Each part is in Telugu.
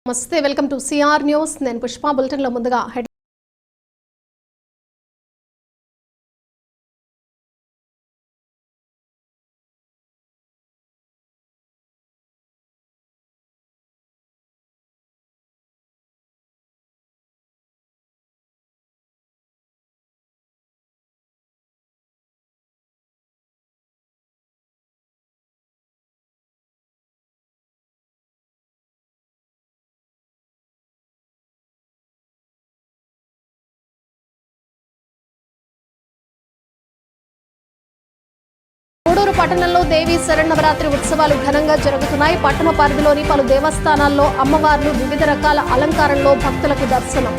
నమస్తే, వెల్కమ్ టు సిఆర్ న్యూస్. నేను పుష్ప. బులెటిన్ లో ముందుగా గూడూరు పట్టణంలో దేవి శరన్నవరాత్రి ఉత్సవాలు ఘనంగా జరుగుతున్నాయి. పట్టణ పరిధిలోని పలు దేవస్థానాల్లో అమ్మవార్లు వివిధ రకాల అలంకారంలో భక్తులకు దర్శనం.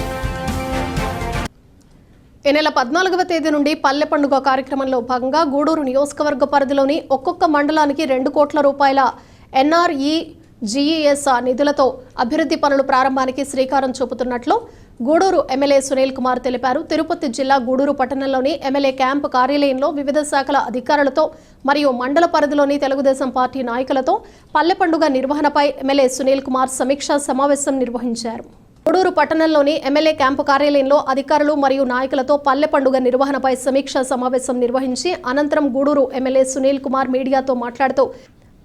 ఈ నెల 14వ తేదీ నుండి పల్లె పండుగ కార్యక్రమంలో భాగంగా గూడూరు నియోజకవర్గ పరిధిలోని ఒక్కొక్క మండలానికి 2 కోట్ల రూపాయల NREGES నిధులతో అభివృద్ధి పనులు ప్రారంభానికి శ్రీకారం చూపుతున్నట్లు గూడూరు ఎమ్మెల్యే సునీల్ కుమార్ తెలిపారు. తిరుపతి జిల్లా గూడూరు పట్టణంలోని ఎమ్మెల్యే క్యాంపు కార్యాలయంలో వివిధ శాఖల అధికారులతో మరియు మండల పరిధిలోని తెలుగుదేశం పార్టీ నాయకులతో పల్లె పండుగ నిర్వహణపై ఎమ్మెల్యే సునీల్ కుమార్ సమీక్షా సమావేశం నిర్వహించారు. గూడూరు పట్టణంలోని ఎమ్మెల్యే క్యాంపు కార్యాలయంలో అధికారులు మరియు నాయకులతో పల్లె పండుగ నిర్వహణపై సమీక్షా సమావేశం నిర్వహించి అనంతరం గూడూరు ఎమ్మెల్యే సునీల్ కుమార్ మీడియాతో మాట్లాడుతూ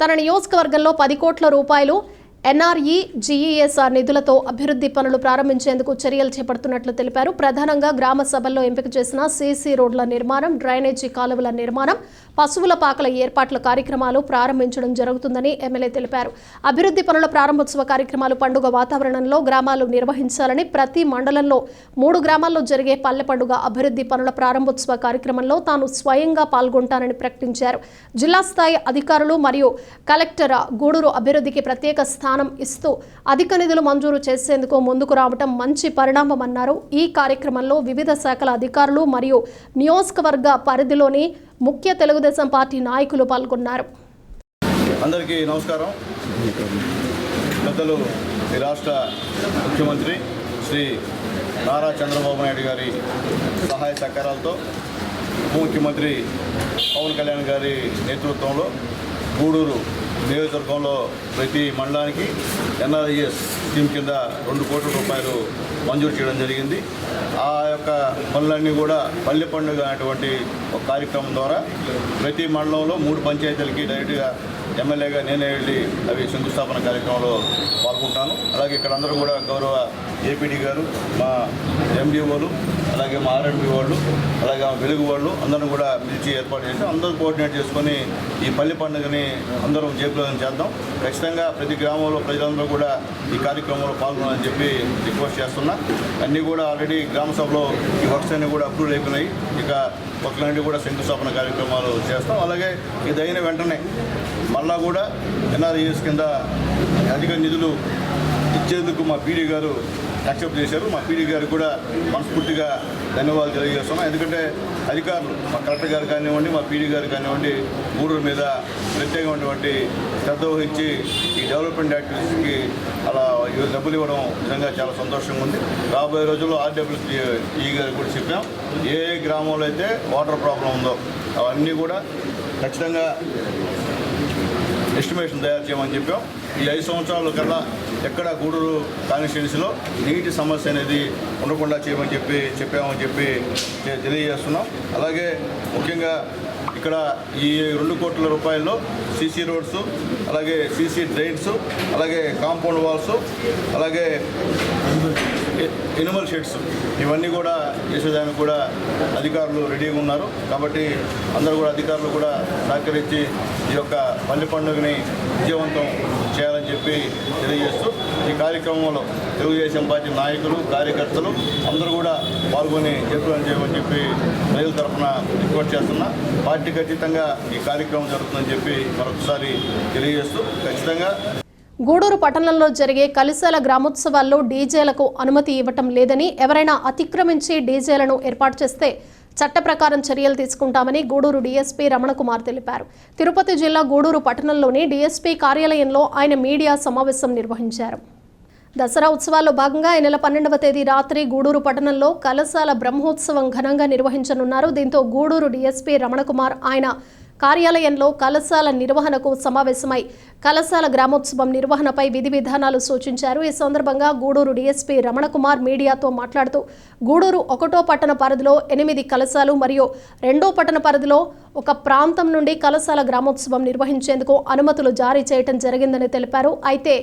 తన నియోజకవర్గంలో 10 కోట్ల రూపాయలు NREGES నిధులతో అభివృద్ధి పనులు ప్రారంభించేందుకు చర్యలు చేపడుతున్నట్లు తెలిపారు. ప్రధానంగా గ్రామ సభల్లో ఎంపిక చేసిన CC రోడ్ల నిర్మాణం, డ్రైనేజీ కాలువల నిర్మాణం, పశువుల పాకల ఏర్పాట్ల కార్యక్రమాలు ప్రారంభించడం జరుగుతుందని ఎమ్మెల్యే తెలిపారు. అభివృద్ధి పనుల ప్రారంభోత్సవ కార్యక్రమాలు పండుగ వాతావరణంలో గ్రామాలు నిర్వహించాలని, ప్రతి మండలంలో 3 గ్రామాల్లో జరిగే పల్లె పండుగ అభివృద్ధి పనుల ప్రారంభోత్సవ కార్యక్రమంలో తాను స్వయంగా పాల్గొంటానని ప్రకటించారు. జిల్లా స్థాయి అధికారులు మరియు కలెక్టర్ గూడూరు అభివృద్ధికి ప్రత్యేక స్థానం ఇస్తూ అధిక నిధులు మంజూరు చేసేందుకు ముందుకు రావడం మంచి పరిణామమన్నారు. ఈ కార్యక్రమంలో వివిధ శాఖల అధికారులు మరియు నియోజకవర్గ పరిధిలోని ముఖ్య తెలుగుదేశం పార్టీ నాయకులు పాల్గొన్నారు. అందరికీ నమస్కారం. పెద్దలు ఈ రాష్ట్ర ముఖ్యమంత్రి శ్రీ నారా చంద్రబాబు నాయుడు గారి సహాయ సహకారాలతో ఉప ముఖ్యమంత్రి పవన్ కళ్యాణ్ గారి నేతృత్వంలో గూడూరు నియోజకవర్గంలో ప్రతి మండలానికి NREGES స్కీమ్ కింద 2 కోట్ల రూపాయలు మంజూరు చేయడం జరిగింది. ఆ యొక్క పనులన్నీ కూడా పల్లె పండుగ అనేటువంటి ఒక కార్యక్రమం ద్వారా ప్రతి మండలంలో 3 పంచాయతీలకి డైరెక్ట్గా ఎమ్మెల్యేగా నేనే వెళ్ళి అవి శంకుస్థాపన కార్యక్రమంలో పాల్గొంటాను. అలాగే ఇక్కడ అందరూ కూడా గౌరవ APD గారు, మా MDOలు, అలాగే మా RMP వాళ్ళు, అలాగే మా వెలుగు వాళ్ళు అందరం కూడా పిలిచి ఏర్పాటు చేసి అందరూ కోఆర్డినేట్ చేసుకొని ఈ పల్లె పండుగని అందరం జయప్రదం చేద్దాం. ఖచ్చితంగా ప్రతి గ్రామంలో ప్రజలందరూ కూడా ఈ కార్యక్రమంలో పాల్గొనాలని చెప్పి రిక్వెస్ట్ చేస్తున్నా. అన్నీ కూడా ఆల్రెడీ గ్రామ సభలో ఈ వర్క్స్ అన్నీ కూడా అప్రూవ్ అయిపోయినాయి. ఇక ఒక్కలాంటి కూడా శంకుస్థాపన కార్యక్రమాలు చేస్తాం. అలాగే ఇది అయిన వెంటనే మళ్ళా కూడా NREGES కింద అధిక నిధులు ఇచ్చేందుకు మా PD గారు యాక్సెప్ట్ చేశారు. మా PD గారికి కూడా మనస్ఫూర్తిగా ధన్యవాదాలు తెలియజేస్తున్నాం. ఎందుకంటే అధికారులు, మా కలెక్టర్ గారు కానివ్వండి, మా PD గారు కానివ్వండి, గూడూరు మీద ప్రత్యేకమైనటువంటి శ్రద్ధ వహించి ఈ డెవలప్మెంట్ యాక్టివిటీస్కి అలా డబ్బులు ఇవ్వడం నిజంగా చాలా సంతోషంగా ఉంది. రాబోయే రోజుల్లో RWE గారికి కూడా చెప్పాం, ఏ గ్రామంలో అయితే వాటర్ ప్రాబ్లం ఉందో అవన్నీ కూడా ఖచ్చితంగా ఎస్టిమేషన్ తయారు చేయమని చెప్పాం. ఈ 5 సంవత్సరాల కల్లా ఎక్కడ గూడూరు కాన్స్టిట్యున్సీలో నీటి సమస్య అనేది ఉండకుండా చేయమని చెప్పామని చెప్పి తెలియజేస్తున్నాం. అలాగే ముఖ్యంగా ఇక్కడ ఈ 2 కోట్ల రూపాయల్లో CC రోడ్స్, అలాగే CC డ్రైన్స్, అలాగే కాంపౌండ్ వాల్స్, అలాగే ఎనిమల్ షెడ్స్ ఇవన్నీ కూడా చేసేదానికి కూడా అధికారులు రెడీగా ఉన్నారు. కాబట్టి అందరూ కూడా అధికారులు కూడా సహకరించి ఈ యొక్క పల్లె పండుగని విజయవంతం చేయాలని చెప్పి తెలియజేస్తూ ఈ కార్యక్రమంలో తెలుగుదేశం పార్టీ నాయకులు, కార్యకర్తలు అందరూ కూడా పాల్గొని జయప్రదం చేయమని చెప్పి ప్రజల తరఫున రిక్వెస్ట్ చేస్తున్నా. పార్టీకి అతీతంగా ఈ కార్యక్రమం జరుగుతుందని చెప్పి మరొకసారి తెలియజేస్తూ ఖచ్చితంగా గూడూరు పట్టణంలో జరిగే కలిశాల గ్రామోత్సవాల్లో డీజేలకు అనుమతి ఇవ్వటం లేదని, ఎవరైనా అతిక్రమించి డీజేలను ఏర్పాటు చేస్తే చట్ట ప్రకారం చర్యలు తీసుకుంటామని గూడూరు DSP రమణకుమార్ తెలిపారు. తిరుపతి జిల్లా గూడూరు పట్టణంలోని DSP కార్యాలయంలో ఆయన మీడియా సమావేశం నిర్వహించారు. దసరా ఉత్సవాల్లో భాగంగా ఈ నెల 12వ తేదీ రాత్రి గూడూరు పట్టణంలో కలశాల బ్రహ్మోత్సవం ఘనంగా నిర్వహించనున్నారు. దీంతో గూడూరు DSP రమణకుమార్ ఆయన కార్యాలయంలో కలశాల నిర్వహణకు సమావేశమై కలశాల గ్రామోత్సవం నిర్వహణపై విధి విధానాలు సూచించారు. ఈ సందర్భంగా గూడూరు డీఎస్పీ రమణకుమార్ మీడియాతో మాట్లాడుతూ గూడూరు 1వ పట్టణ పరిధిలో 8 కలశాలు మరియు 2వ పట్టణ పరిధిలో ఒక ప్రాంతం నుండి కలశాల గ్రామోత్సవం నిర్వహించేందుకు అనుమతులు జారీ చేయడం జరిగిందని తెలిపారు. అయితే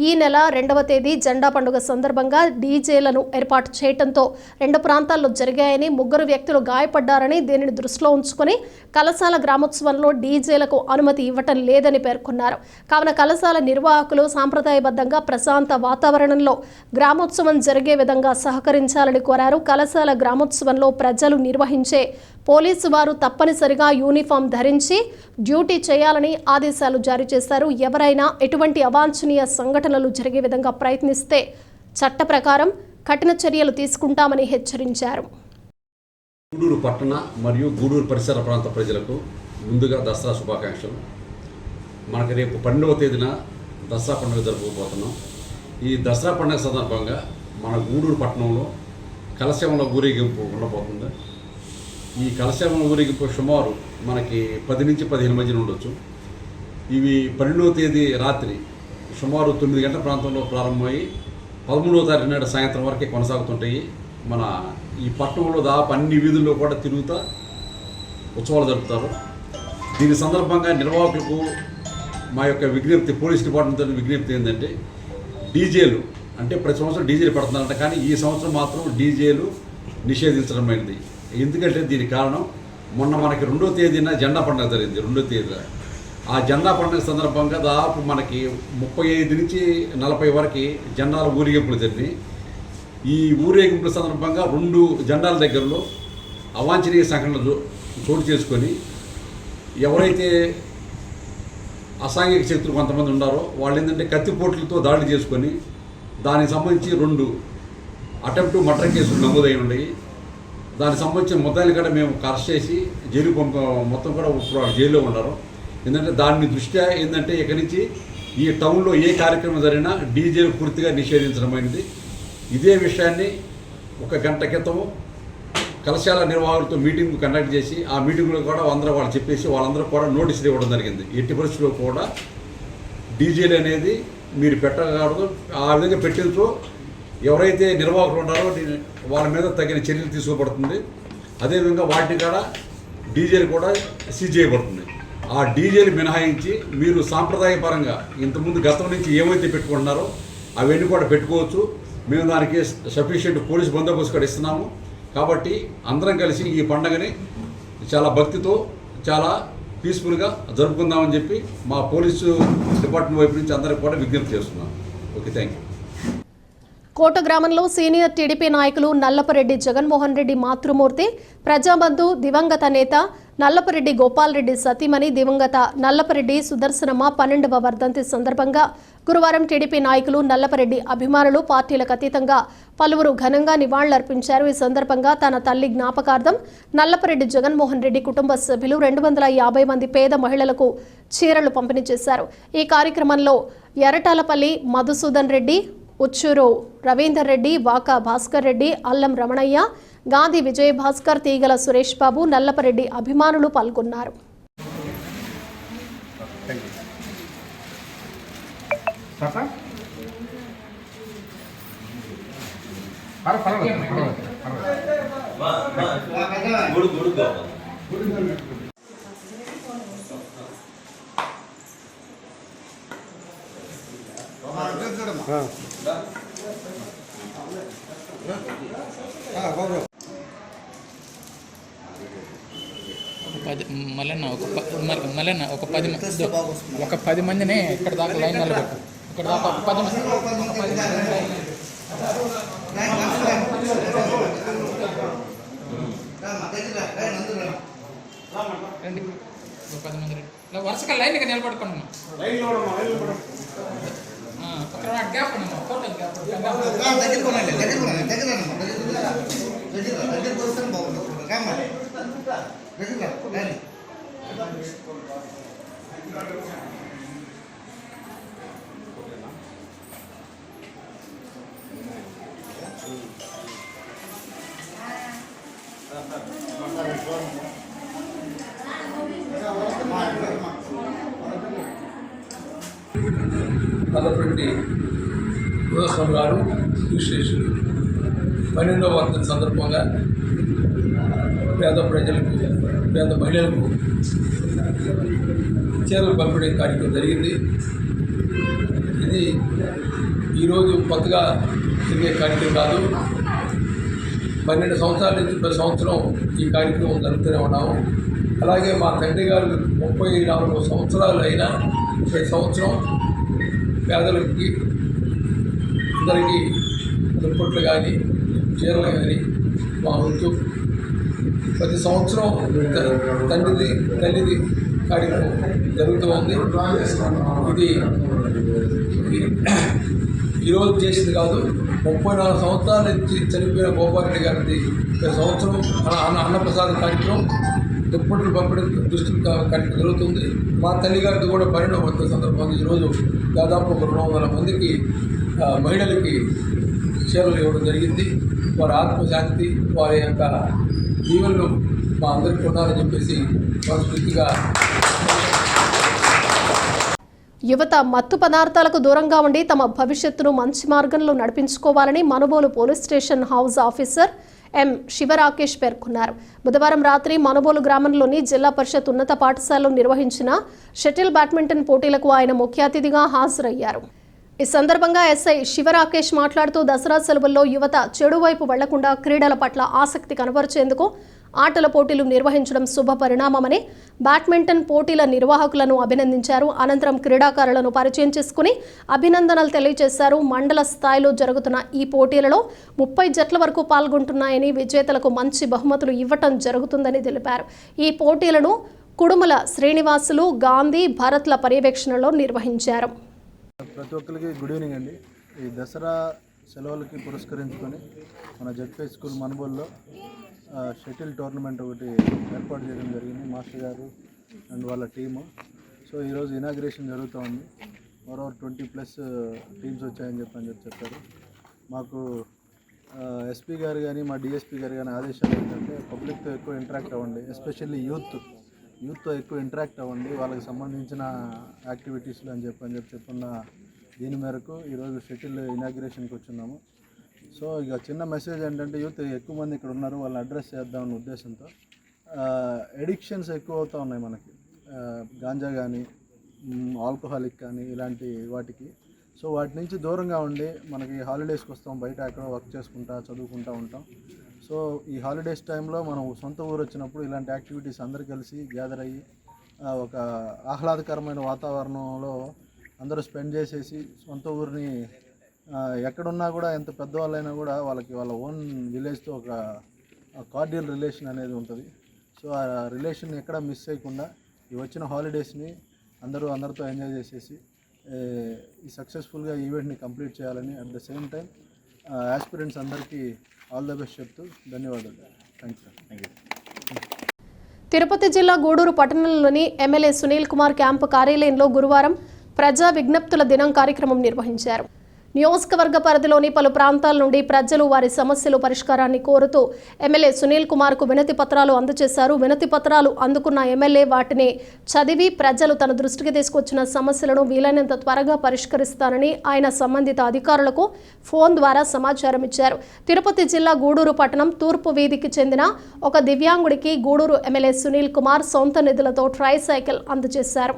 ఈ నెల 2వ తేదీ జెండా పండుగ సందర్భంగా డీజేలను ఏర్పాటు చేయడంతో 2 ప్రాంతాల్లో జరిగాయని, 3 వ్యక్తులు గాయపడ్డారని, దీనిని దృష్టిలో ఉంచుకొని కలశాల గ్రామోత్సవంలో డీజేలకు అనుమతి ఇవ్వటం లేదని పేర్కొన్నారు. కావున కలశాల నిర్వాహకులు సాంప్రదాయబద్ధంగా ప్రశాంత వాతావరణంలో గ్రామోత్సవం జరిగే విధంగా సహకరించాలని కోరారు. కలశాల గ్రామోత్సవంలో ప్రజలు నిర్వహించే పోలీసు వారు తప్పనిసరిగా యూనిఫామ్ ధరించి డ్యూటీ చేయాలని ఆదేశాలు జారీ చేశారు. ఎవరైనా ఎటువంటి అవాంఛనీయ సంఘటనలు జరిగే విధంగా ప్రయత్నిస్తే చట్ట ప్రకారం కఠిన చర్యలు తీసుకుంటామని హెచ్చరించారు. గూడూరు పట్టణ మరియు గూడూరు పరిసర ప్రాంత ప్రజలకు ముందుగా దసరా శుభాకాంక్షలు. మనకు రేపు 12వ తేదీన దసరా పండుగ జరుపుకోబోతున్నాం. ఈ దసరా పండుగ సందర్భంగా మన గూడూరు పట్టణంలో కలశంలో ఊరేగింపు ఉండబోతుంది. ఈ కలశంలో ఊరేగింపు సుమారు మనకి 10 నుంచి 15 మధ్యన ఉండొచ్చు. ఇవి 12వ తేదీ రాత్రి సుమారు 9 గంటల ప్రాంతంలో ప్రారంభమయ్యి 13వ తారీఖు నాడు సాయంత్రం వరకే కొనసాగుతుంటాయి. మన ఈ పట్టణంలో దాదాపు అన్ని వీధుల్లో కూడా తిరుగుతూ ఉత్సవాలు జరుపుతారు. దీని సందర్భంగా నిర్వాహకులకు మా యొక్క విజ్ఞప్తి, పోలీస్ డిపార్ట్మెంట్ విజ్ఞప్తి ఏంటంటే డీజేలు అంటే ప్రతి సంవత్సరం డీజేలు పెడుతున్నారంట, కానీ ఈ సంవత్సరం మాత్రం డీజేలు నిషేధించడమైనది. ఎందుకంటే దీనికి కారణం మొన్న మనకి 2వ తేదీన జెండా పండుగ జరిగింది. 2వ తేదీన ఆ జెండా పండుగ సందర్భంగా దాదాపు మనకి 35 నుంచి 40 వరకు జెండాల ఊరేగింపులు జరిగినాయి. ఈ ఊరేగింపుల సందర్భంగా 2 జెండాల దగ్గరలో అవాంఛనీయ సంఘటనలు చోటు చేసుకొని ఎవరైతే అసాంఘిక శక్తులు కొంతమంది ఉన్నారో వాళ్ళు ఏంటంటే కత్తిపోట్లతో దాడి చేసుకొని దానికి సంబంధించి 2 అటెంప్ట్ మర్డర్ కేసులు నమోదై ఉన్నాయి. దానికి సంబంధించిన మొత్తాన్ని కూడా మేము అరెస్ట్ చేసి జైలు మొత్తం కూడా ఇప్పుడు జైల్లో ఉన్నారు. ఎందుకంటే దాని దృష్ట్యా ఏంటంటే ఇక్కడి నుంచి ఈ టౌన్లో ఏ కార్యక్రమం జరిగినా డీజేలు పూర్తిగా నిషేధించడమైనది. ఇదే విషయాన్ని 1 గంట క్రితము కలశాల నిర్వాహకులతో మీటింగ్ కండక్ట్ చేసి ఆ మీటింగ్లో కూడా వాళ్ళు చెప్పేసి వాళ్ళందరూ కూడా నోటీసులు ఇవ్వడం జరిగింది. ఎట్టి పరిస్థితుల్లో కూడా డీజేలు అనేది మీరు పెట్టకూడదు, ఆ విధంగా పెట్టించో ఎవరైతే నిర్వాహకులు ఉన్నారో వాళ్ళ మీద తగిన చర్యలు తీసుకోబడుతుంది. అదేవిధంగా వాటిని కూడా డీజేలు కూడా సీజ్ చేయబడుతుంది. ఆ డీజేలు మినహాయించి మీరు సాంప్రదాయపరంగా ఇంతకుముందు గతం నుంచి ఏమైతే పెట్టుకుంటున్నారో అవన్నీ కూడా పెట్టుకోవచ్చు. మేము దానికి సఫిషియెంట్ పోలీస్ బందోబస్తు కూడా ఇస్తున్నాము. కాబట్టి అందరం కలిసి ఈ పండుగని చాలా భక్తితో చాలా పీస్ఫుల్గా జరుపుకుందామని చెప్పి మా పోలీసు డిపార్ట్మెంట్ వైపు నుంచి అందరికి కూడా విజ్ఞప్తి చేస్తున్నాం. Okay, thank you. కోట గ్రామంలో సీనియర్ టీడీపీ నాయకులు నల్లపరెడ్డి జగన్మోహన్ రెడ్డి మాతృమూర్తి, ప్రజాబంధు దివంగత నేత నల్లపరెడ్డి గోపాల్ రెడ్డి సతీమణి దివంగత నల్లపరెడ్డి సుదర్శనమ్మ 12వ వర్ధంతి సందర్భంగా గురువారం టీడీపీ నాయకులు, నల్లపరెడ్డి అభిమానులు, పార్టీలకు అతీతంగా పలువురు ఘనంగా నివాళులర్పించారు. ఈ సందర్భంగా తన తల్లి జ్ఞాపకార్థం నల్లపరెడ్డి జగన్మోహన్ రెడ్డి కుటుంబ సభ్యులు 250 మంది పేద మహిళలకు చీరలు పంపిణీ చేశారు. ఈ కార్యక్రమంలో ఎర్రటాలపల్లి మధుసూదన్ రెడ్డి, ఉచ్చూరు రవీందర్ రెడ్డి, వాకా భాస్కర్ రెడ్డి, అల్లం రమణయ్య, గాంధీ విజయభాస్కర్, తీగల సురేష్ బాబు, నల్లపరెడ్డి అభిమానులు పాల్గొన్నారు. మళ్ళీ ఒక 10 మందిని ఇక్కడ దాకా లైన్ నిలబెట్టు. ఇక్కడ దాకా ఒక 10 మంది రండి. ఒక 10 మంది రండి. వరుసగా లైన్ ఇక్కడ నిలబడుకోండి. గ్యాప్ టోటల్ గ్యాప్ నల్లపరెడ్డి ఉదయం గారు విశ్లేషకులు 12వ వర్ధంతి సందర్భంగా పేద ప్రజలకు పేద మహిళలకు చీరలు పంపిణీ కార్యక్రమం జరిగింది. ఇది ఈరోజు కొత్తగా జరిగే కార్యక్రమం కాదు. 12 సంవత్సరాల నుంచి ప్రతి సంవత్సరం ఈ కార్యక్రమం జరుపుతూనే ఉన్నాము. అలాగే మా తండ్రి గారు 34 సంవత్సరాలు అయినా ప్రతి సంవత్సరం పేదలకి అందరికీ దుప్పట్లు కానీ చీరలు కానీ మా వంతు ప్రతి సంవత్సరం తల్లిది కార్యక్రమం జరుగుతూ ఉంది. ఇది ఈరోజు చేసింది కాదు. 34 సంవత్సరాల నుంచి చనిపోయిన గోపారెడ్డి గారిది ప్రతి సంవత్సరం అన్నప్రసాద కార్యక్రమం దుప్పట్లు పంపిణీ దృష్టి కార్యక్రమం జరుగుతుంది. మా తల్లిగారిది కూడా 12వ వర్ధంతి సందర్భంగా ఈరోజు దాదాపు 200 మందికి మహిళలకి చీరలు ఇవ్వడం జరిగింది. వారి ఆత్మశాంతి వారి యొక్క దీవెనలు మా అందరికీ ఉండాలని చెప్పేసి మనస్ఫూర్తిగా. యువత మత్తు పదార్థాలకు దూరంగా ఉండి తమ భవిష్యత్తును మంచి మార్గంలో నడిపించుకోవాలని Manubolu police station house officer M Sivarakesh పేర్కొన్నారు. బుధవారం రాత్రి మనుబోలు గ్రామంలోని జిల్లా పరిషత్ ఉన్నత పాఠశాలలో నిర్వహించిన షటిల్ బ్యాడ్మింటన్ పోటీలకు ఆయన ముఖ్య అతిథిగా హాజరయ్యారు. ఈ సందర్భంగా ఎస్ఐ శివరాకేష్ మాట్లాడుతూ దసరా సెలవుల్లో యువత చెడు వైపు వెళ్లకుండా క్రీడల పట్ల ఆసక్తి కనబరిచేందుకు ఆటల పోటీలు నిర్వహించడం శుభ పరిణామమని, బ్యాడ్మింటన్ పోటీల నిర్వాహకులను అభినందించారు. అనంతరం క్రీడాకారులను పరిచయం చేసుకుని అభినందనలు తెలియజేశారు. మండల స్థాయిలో జరుగుతున్న ఈ పోటీలలో 30 జట్ల వరకు పాల్గొంటున్నాయని, విజేతలకు మంచి బహుమతులు ఇవ్వటం జరుగుతుందని తెలిపారు. ఈ పోటీలను కుడుమల శ్రీనివాసులు, గాంధీ, భరత్ల పర్యవేక్షణలో నిర్వహించారు. ప్రతి ఒక్కరికి గుడ్ ఈవినింగ్ అండి. ఈ దసరా సెలవులకి పురస్కరించుకొని మన జెడ్పీ స్కూల్ మనుబోల్లో షటిల్ టోర్నమెంట్ ఒకటి ఏర్పాటు చేయడం జరిగింది మాస్టర్ గారు అండ్ వాళ్ళ టీము. సో ఈరోజు ఇనాగ్రేషన్ జరుగుతూ ఉంది. ఓవర్ 20+ టీమ్స్ వచ్చాయని చెప్పారు. మాకు ఎస్పీ గారు కానీ మా డిఎస్పీ గారు కానీ ఆదేశాలు ఏంటంటే పబ్లిక్తో ఎక్కువ ఇంటరాక్ట్ అవ్వండి, ఎస్పెషల్లీ యూత్తో ఎక్కువ ఇంటరాక్ట్ అవ్వండి, వాళ్ళకి సంబంధించిన యాక్టివిటీస్లు అని చెప్పున్న దీని మేరకు ఈరోజు షటిల్ ఇనాగ్రేషన్కి వచ్చున్నాము. సో ఇక చిన్న మెసేజ్ ఏంటంటే యూత్ ఎక్కువ మంది ఇక్కడ ఉన్నారు, వాళ్ళని అడ్రస్ చేద్దామన్న ఉద్దేశంతో. ఎడిక్షన్స్ ఎక్కువ అవుతూ ఉన్నాయి మనకి, గాంజా కానీ ఆల్కహాలిక్ కానీ ఇలాంటి వాటికి. సో వాటి నుంచి దూరంగా ఉండి మనకి హాలిడేస్కి వస్తాం, బయట ఎక్కడో వర్క్ చేసుకుంటా చదువుకుంటూ ఉంటాం. సో ఈ హాలిడేస్ టైంలో మనం సొంత ఊరు వచ్చినప్పుడు ఇలాంటి యాక్టివిటీస్ అందరూ కలిసి గ్యాదర్ అయ్యి ఒక ఆహ్లాదకరమైన వాతావరణంలో అందరూ స్పెండ్ చేసేసి సొంత ఊరిని ఎక్కడున్నా కూడా ఎంత పెద్దవాళ్ళైనా కూడా వాళ్ళకి వాళ్ళ ఓన్ విలేజ్తో ఒక కార్డియల్ రిలేషన్ అనేది ఉంటుంది. సో ఆ రిలేషన్ ఎక్కడ మిస్ చేయకుండా ఈ వచ్చిన హాలిడేస్ని అందరితో ఎంజాయ్ చేసేసి ఈ సక్సెస్ఫుల్గా ఈవెంట్ని కంప్లీట్ చేయాలని, at the same time aspirants అందరికీ ఆల్ ద బెస్ట్ చెప్తూ ధన్యవాదాలు. Thank you. తిరుపతి జిల్లా గూడూరు పట్టణంలోని ఎమ్మెల్యే సునీల్ కుమార్ క్యాంపు కార్యాలయంలో గురువారం ప్రజా విజ్ఞప్తుల దినం కార్యక్రమం నిర్వహించారు. నియోజకవర్గ పరిధిలోని పలు ప్రాంతాల నుండి ప్రజలు వారి సమస్యల పరిష్కారాన్ని కోరుతూ ఎమ్మెల్యే సునీల్ కుమార్కు వినతి పత్రాలు అందజేశారు. వినతి పత్రాలు అందుకున్న ఎమ్మెల్యే వాటిని చదివి ప్రజలు తన దృష్టికి తీసుకొచ్చిన సమస్యలను వీలైనంత త్వరగా పరిష్కరిస్తానని ఆయన సంబంధిత అధికారులకు ఫోన్ ద్వారా సమాచారం ఇచ్చారు. తిరుపతి జిల్లా గూడూరు పట్టణం తూర్పు వీధికి చెందిన ఒక దివ్యాంగుడికి గూడూరు ఎమ్మెల్యే సునీల్ కుమార్ సొంత నిధులతో ట్రైసైకిల్ అందజేశారు.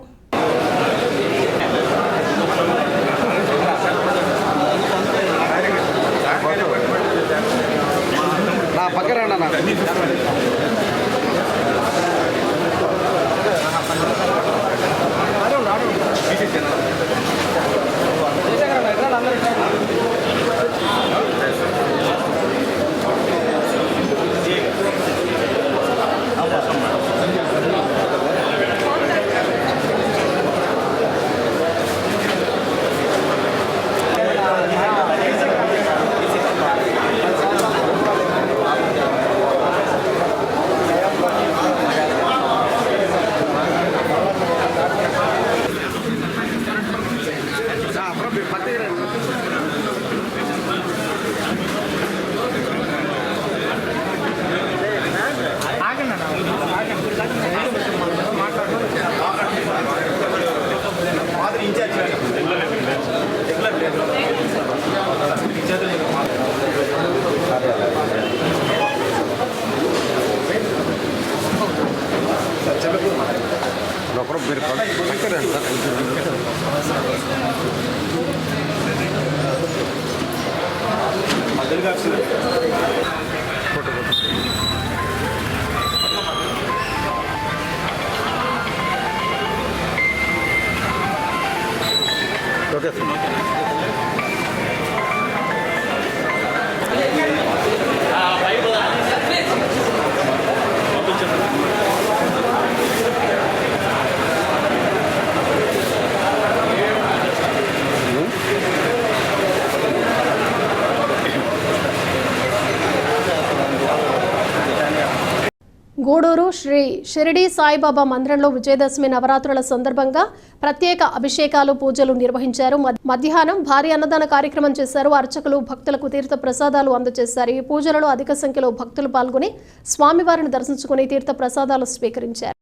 గూడూరు శ్రీ షిరిడి సాయిబాబా మందిరంలో విజయదశమి నవరాత్రుల సందర్భంగా ప్రత్యేక అభిషేకాలు పూజలు నిర్వహించారు. మధ్యాహ్నం భారీ అన్నదాన కార్యక్రమం చేశారు. అర్చకులు భక్తులకు తీర్థ ప్రసాదాలు అందజేశారు. ఈ పూజలలో అధిక సంఖ్యలో భక్తులు పాల్గొని స్వామివారిని దర్శించుకుని తీర్థ ప్రసాదాలు స్వీకరించారు.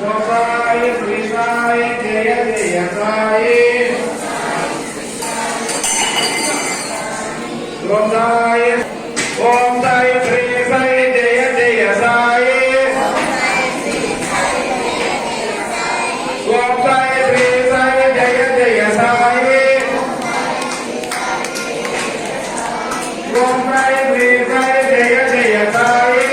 गोसाई श्री साई जय जय साई गोसाई ओम साई श्री साई जय जय साई ओम साई श्री साई जय जय साई ओम साई श्री साई जय जय साई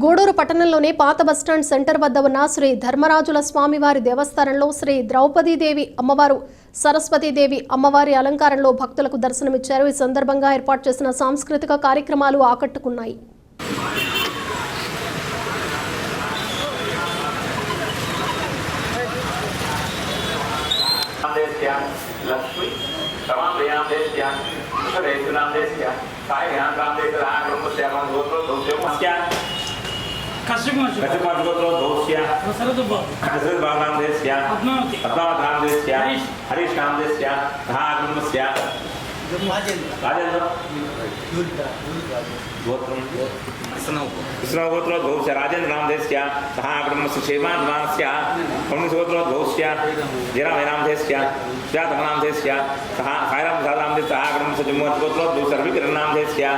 గూడూరు పట్టణంలోని పాత బస్టాండ్ సెంటర్ వద్ద ఉన్న శ్రీ ధర్మరాజుల స్వామివారి దేవస్థానంలో శ్రీ ద్రౌపదీదేవి అమ్మవారు సరస్వతీదేవి అమ్మవారి అలంకారంలో భక్తులకు దర్శనమిచ్చారు. ఈ సందర్భంగా ఏర్పాటు చేసిన సాంస్కృతిక కార్యక్రమాలు ఆకట్టుకున్నాయి. लक्ष्मी तमाम व्यायाम देश क्या सुरेश नाम देश क्या साय ध्यान नाम देश राग रूप से हम गोत्रो दोषों क्या कश्यप गोत्रो दोष क्या कसरत बाब नाम देश क्या पद्मावत नाम देश क्या हरीश नाम देश क्या राग रूप क्या राजेंद्र गोत्रो कृष्ण गोत्रो दोष राजेंद्र नाम देश क्या राग रूप शेमान नाम क्या हमने गोत्रो दोष क्या जरा नाम देश क्या क्या नाम देश क्या साईराम प्रसाद नाम देश आगम से जम्मू गोत्रो दो सर्विकरण नाम देश क्या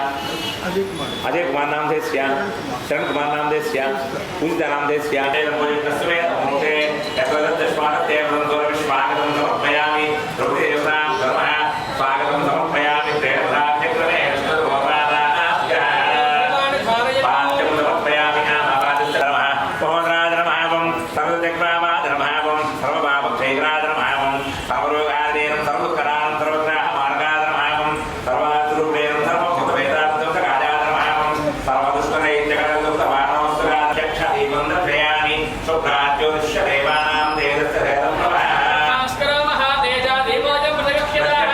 अजय कुमार नाम देश क्या शरण कुमार नाम देश क्या पूजिता नाम देश क्या तस्मै मोटे स्वागत स्वागतं समर्पयामि प्रभुदेवतां धर्मः स्वागतं समर्पयामि प्रेरणा चक्रमे पाठ्यं समर्पयामि आवादं धर्मः मोहनराज नमः सर्वचक्रावाद नमः सर्वपापं क्षेत्राद नमः सर्वरोगादीनं सर्वकरानं सर्वग्रहमार्गादनमः सर्वाद्रूपेण सर्वभूतवेदार्थं सकाजादनमः सर्वदुष्टनैत्यकरदुष्टवानोस्तुराध्यक्ष एवन्द्रयामि शुभ्राज्योतिष्यदेवानां देवस्य देवं नमः भास्कर महातेजा देवाय प्रदक्षिणाः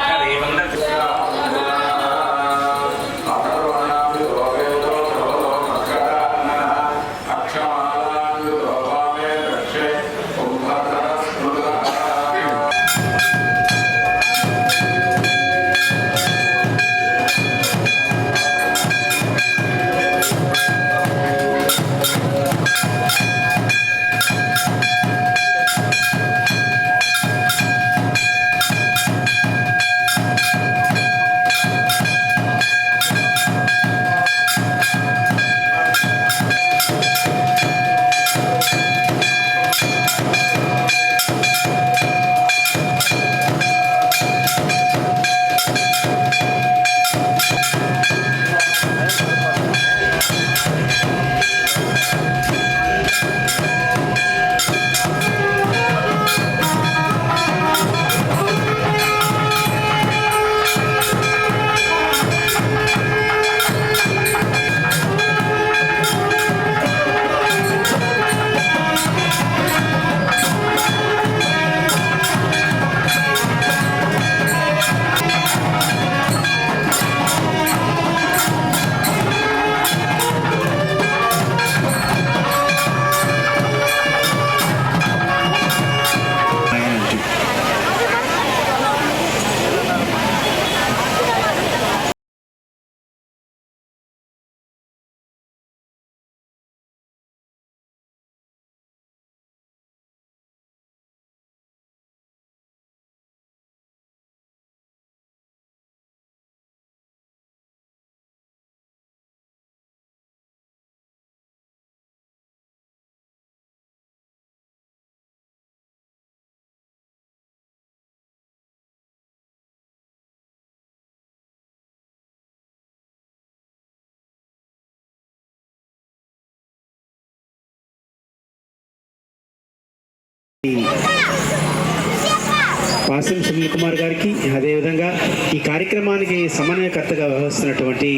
పాసం సునీల్ కుమార్ గారికి, అదేవిధంగా ఈ కార్యక్రమానికి సమన్వయకర్తగా వ్యవహరిస్తున్నటువంటి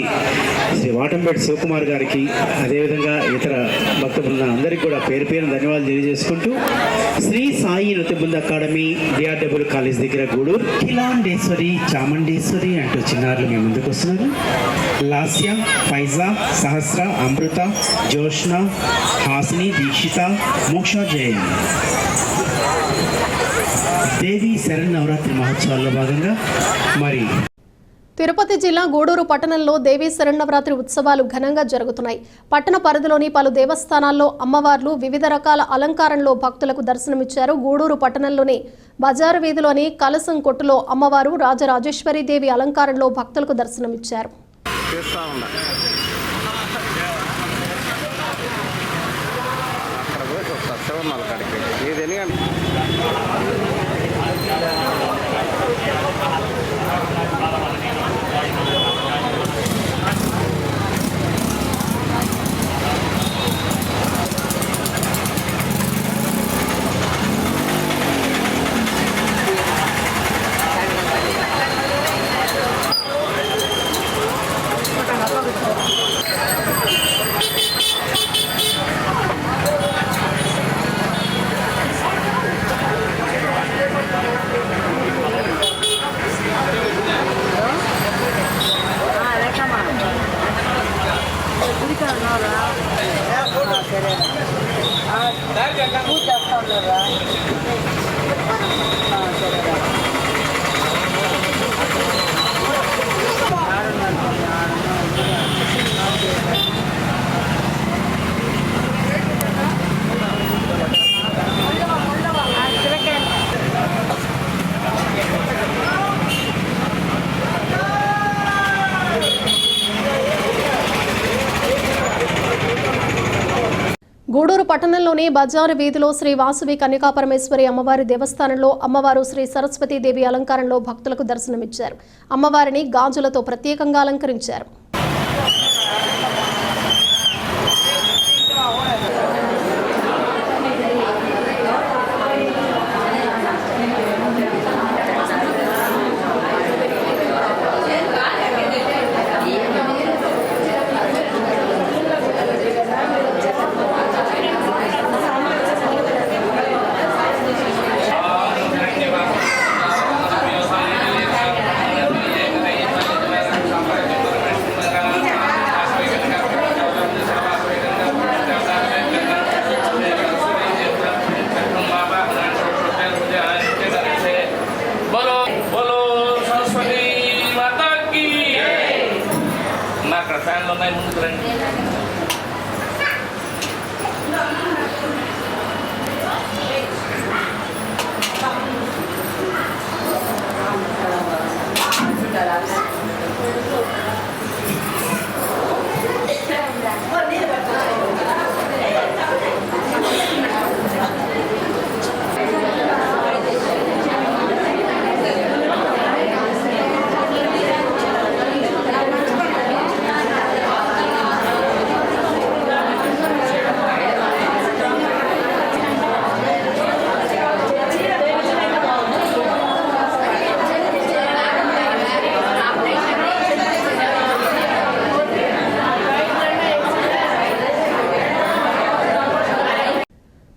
శ్రీ వాటంపేట శివకుమార్ గారికి, అదేవిధంగా ఇతర భక్త బృందం అందరికీ కూడా పేరు పేరు ధన్యవాదాలు తెలియజేసుకుంటూ, శ్రీ సాయి నృత్య బృంద అకాడమీ డిఆర్డబ్ల్యూ కాలేజ్ దగ్గర గూడూరు, అఖిలాండేశ్వరి చాముండేశ్వరి అంటూ చిన్నారులు మీ ముందుకు వస్తున్నారు. లాస్య, ఫైజా, సహస్ర, అమృత, జోష్న, హాసిని, దీక్షిత, మోక్ష, జయన్. దేవి శరణ్ నవరాత్రి మహోత్సవాల్లో భాగంగా మరి తిరుపతి జిల్లా గూడూరు పట్టణంలో దేవీ శరన్నవరాత్రి ఉత్సవాలు ఘనంగా జరుగుతున్నాయి. పట్టణ పరిధిలోని పలు దేవస్థానాల్లో అమ్మవార్లు వివిధ రకాల అలంకారంలో భక్తులకు దర్శనమిచ్చారు. గూడూరు పట్టణంలోని బజారు వీధిలోని కలసం కొట్టులో అమ్మవారు రాజరాజేశ్వరీదేవి అలంకారంలో భక్తులకు దర్శనమిచ్చారు. గూడూరు పట్టణంలోని బజారు వీధిలో శ్రీ వాసవి కన్యకాపరమేశ్వరి అమ్మవారి దేవస్థానంలో అమ్మవారు శ్రీ సరస్వతీదేవి అలంకారంలో భక్తులకు దర్శనమిచ్చారు. అమ్మవారిని గాజులతో ప్రత్యేకంగా అలంకరించారు.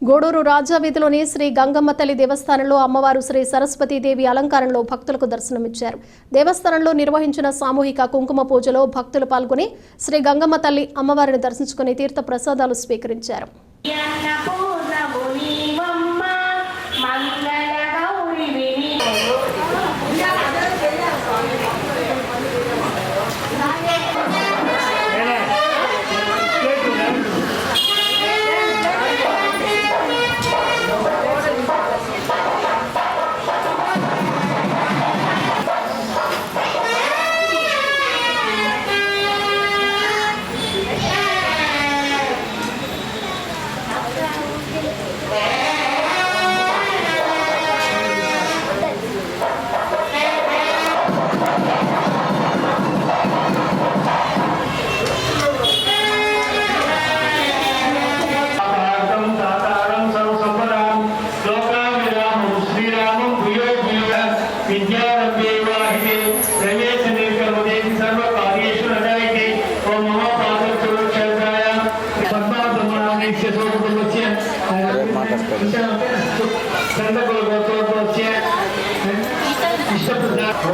గూడూరు రాజావీధిలోని శ్రీ గంగమ్మ తల్లి దేవస్థానంలో అమ్మవారు శ్రీ సరస్వతీదేవి అలంకారంలో భక్తులకు దర్శనమిచ్చారు. దేవస్థానంలో నిర్వహించిన సామూహిక కుంకుమ పూజలో భక్తులు పాల్గొని శ్రీ గంగమ్మ తల్లి అమ్మవారిని దర్శించుకుని తీర్థ ప్రసాదాలు స్వీకరించారు.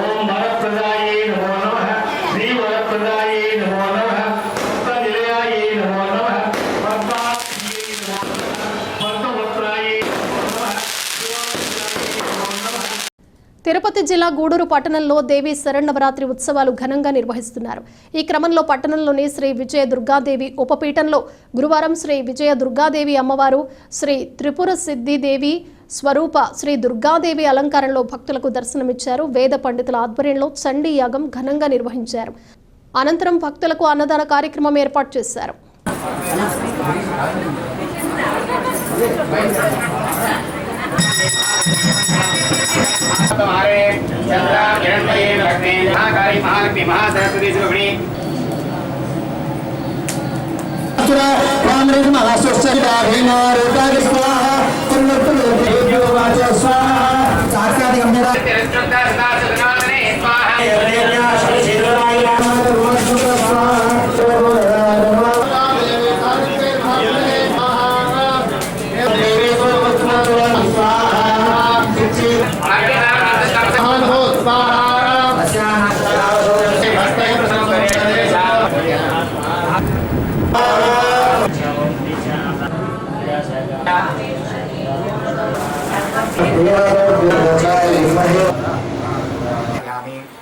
ఓం వరప్రదాయే నమో నమః శ్రీ వరప్రదాయే నమో నమః నిలయాయే నమో నమః పద్మాయే నమో నమః పద్మవత్రాయే నమో నమః. తిరుపతి జిల్లా గూడూరు పట్టణంలో దేవి శరన్నవరాత్రి ఉత్సవాలు ఘనంగా నిర్వహిస్తున్నారు. ఈ క్రమంలో పట్టణంలోని శ్రీ విజయ దుర్గాదేవి ఉపపీఠంలో గురువారం శ్రీ విజయ దుర్గాదేవి అమ్మవారు, శ్రీ త్రిపుర సిద్ధిదేవి స్వరూప శ్రీ దుర్గాదేవి అలంకారంలో భక్తులకు దర్శనమిచ్చారు. వేద పండితుల ఆధ్వర్యంలో చండీ యాగం ఘనంగా నిర్వహించారు. అనంతరం భక్తులకు అన్నదాన కార్యక్రమం ఏర్పాటు చేశారు.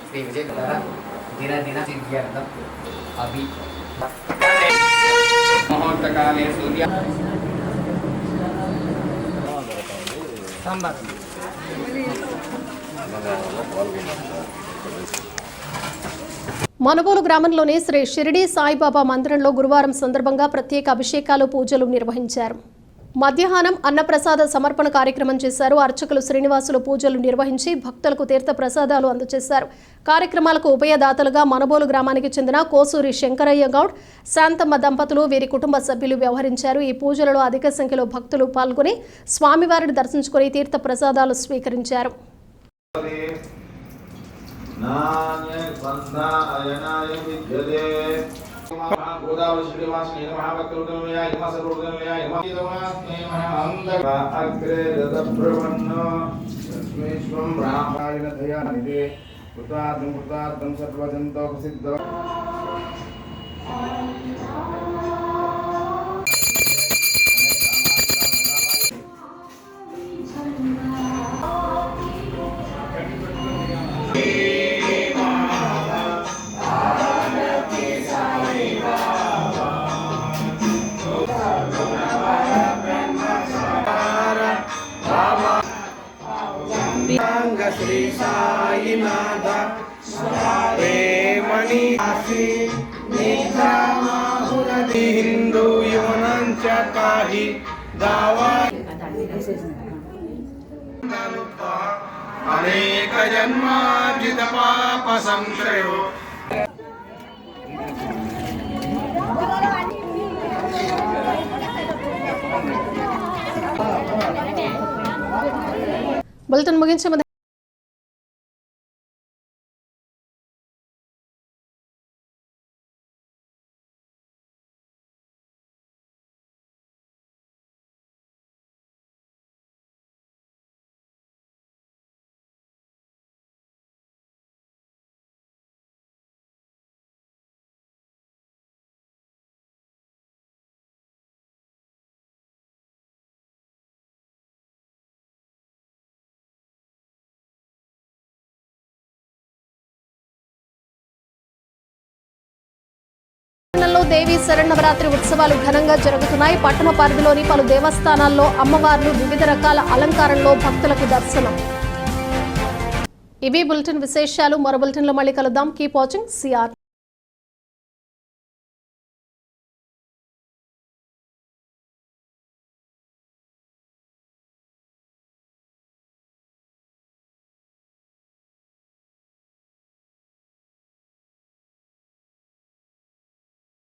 శ్రీ విజయ దిన సిద్ధ్యర్థం అభి ముహూర్తకాలే సూర్య మనుబోలు గ్రామంలోని శ్రీ షిరిడి సాయిబాబా మందిరంలో గురువారం సందర్భంగా ప్రత్యేక అభిషేకాలు, పూజలు నిర్వహించారు. మధ్యాహ్నం అన్నప్రసాద సమర్పణ కార్యక్రమం చేశారు. అర్చకులు శ్రీనివాసులు పూజలు నిర్వహించి భక్తులకు తీర్థ ప్రసాదాలు అందజేశారు. కార్యక్రమాలకు ఉభయదాతలుగా మనుబోలు గ్రామానికి చెందిన కోసూరి శంకరయ్య గౌడ్, శాంతమ్మ దంపతులు, వీరి కుటుంబ సభ్యులు వ్యవహరించారు. ఈ పూజలలో అధిక సంఖ్యలో భక్తులు పాల్గొని స్వామివారిని దర్శించుకుని తీర్థ ప్రసాదాలు స్వీకరించారు. శ్రీ సాయినాథ ప్రేమణి హిందూ యువనంచ కాహి దావా అనేక జన్మార్జిత పాప సంశయో బులెటిన్ ముగించే ముందు దేవి శరన్నవరాత్రి ఉత్సవాలు ఘనంగా జరుగుతున్నాయి. పట్టణ పరిధిలోని పలు దేవస్థానాల్లో అమ్మవార్లు వివిధ రకాల అలంకారంలో భక్తులకు దర్శనం. ఇవి బులెటిన్ విశేషాలు. మరో బులెటిన్లో మళ్ళీ కలుద్దాం. Keep watching CR.